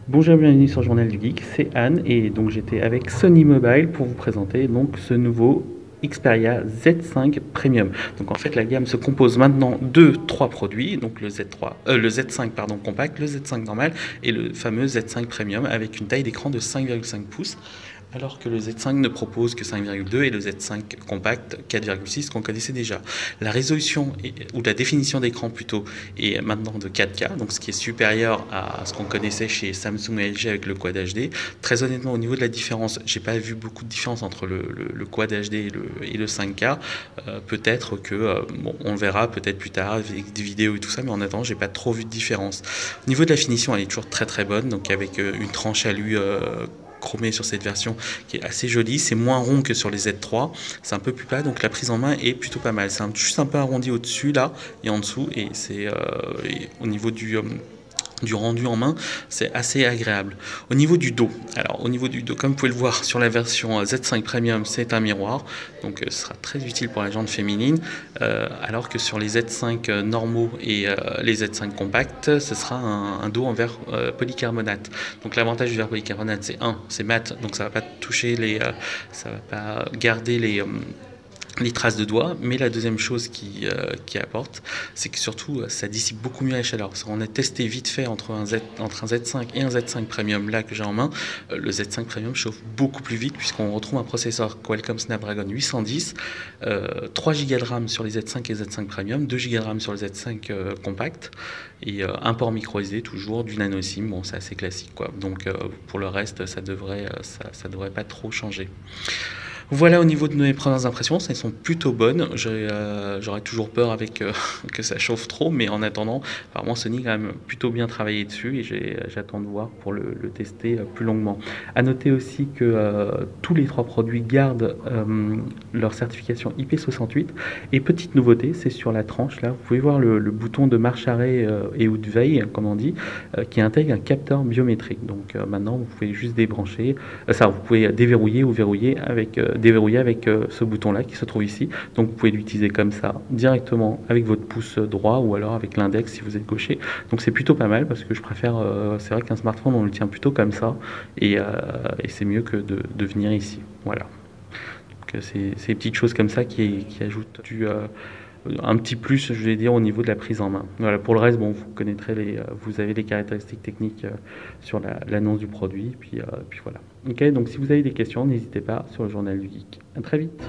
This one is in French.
Bonjour, bienvenue sur Journal du Geek, c'est Anne et donc j'étais avec Sony Mobile pour vous présenter donc ce nouveau Xperia Z5 Premium. Donc en fait la gamme se compose maintenant de 3 produits, donc le Z5 pardon, compact, le Z5 normal et le fameux Z5 Premium avec une taille d'écran de 5,5 pouces. Alors que le Z5 ne propose que 5,2 et le Z5 compact 4,6 qu'on connaissait déjà. La résolution, ou la définition d'écran plutôt, est maintenant de 4K, donc ce qui est supérieur à ce qu'on connaissait chez Samsung et LG avec le Quad HD. Très honnêtement, au niveau de la différence, j'ai pas vu beaucoup de différence entre le Quad HD et le 5K. Peut-être que, bon, on le verra peut-être plus tard avec des vidéos et tout ça, mais en attendant, j'ai pas trop vu de différence. Au niveau de la finition, elle est toujours très très bonne, donc avec une tranche alu chromé sur cette version qui est assez jolie, c'est moins rond que sur les Z3, c'est un peu plus plat, donc la prise en main est plutôt pas mal, c'est juste un peu arrondi au-dessus là et en dessous, et c'est au niveau du rendu en main, c'est assez agréable. Au niveau du dos, alors au niveau du dos, comme vous pouvez le voir sur la version Z5 Premium, c'est un miroir, donc ce sera très utile pour la jante féminine, alors que sur les Z5 normaux et les Z5 compacts, ce sera un dos en verre polycarbonate. Donc l'avantage du verre polycarbonate, c'est mat, donc ça va pas toucher ça va pas garder les traces de doigts, mais la deuxième chose qui apporte, c'est que surtout ça dissipe beaucoup mieux la chaleur. Parce qu'on a testé vite fait entre un Z5 et un Z5 Premium là que j'ai en main, le Z5 Premium chauffe beaucoup plus vite puisqu'on retrouve un processeur Qualcomm Snapdragon 810, 3 Go de RAM sur les Z5 et Z5 Premium, 2 Go de RAM sur le Z5 compact et un port micro SD toujours, du nano SIM, bon c'est assez classique quoi. Donc pour le reste ça devrait pas trop changer. Voilà, au niveau de mes premières impressions, elles sont plutôt bonnes. J'aurais toujours peur avec que ça chauffe trop, mais en attendant, apparemment Sony a quand même plutôt bien travaillé dessus et j'attends de voir pour le tester plus longuement. À noter aussi que tous les 3 produits gardent leur certification IP68. Et petite nouveauté, c'est sur la tranche là, vous pouvez voir le bouton de marche arrêt et ou de veille, comme on dit, qui intègre un capteur biométrique. Donc maintenant, vous pouvez juste débrancher, vous pouvez déverrouiller ou verrouiller avec ce bouton-là qui se trouve ici. Donc vous pouvez l'utiliser comme ça, directement avec votre pouce droit ou alors avec l'index si vous êtes gaucher. Donc c'est plutôt pas mal parce que je préfère, c'est vrai qu'un smartphone on le tient plutôt comme ça et c'est mieux que de venir ici. Voilà. Donc c'est ces petites choses comme ça qui ajoutent un petit plus, je vais dire, au niveau de la prise en main. Voilà, pour le reste, bon, vous avez les caractéristiques techniques sur l'annonce du produit, puis voilà. Ok, donc si vous avez des questions, n'hésitez pas sur le Journal du Geek. À très vite.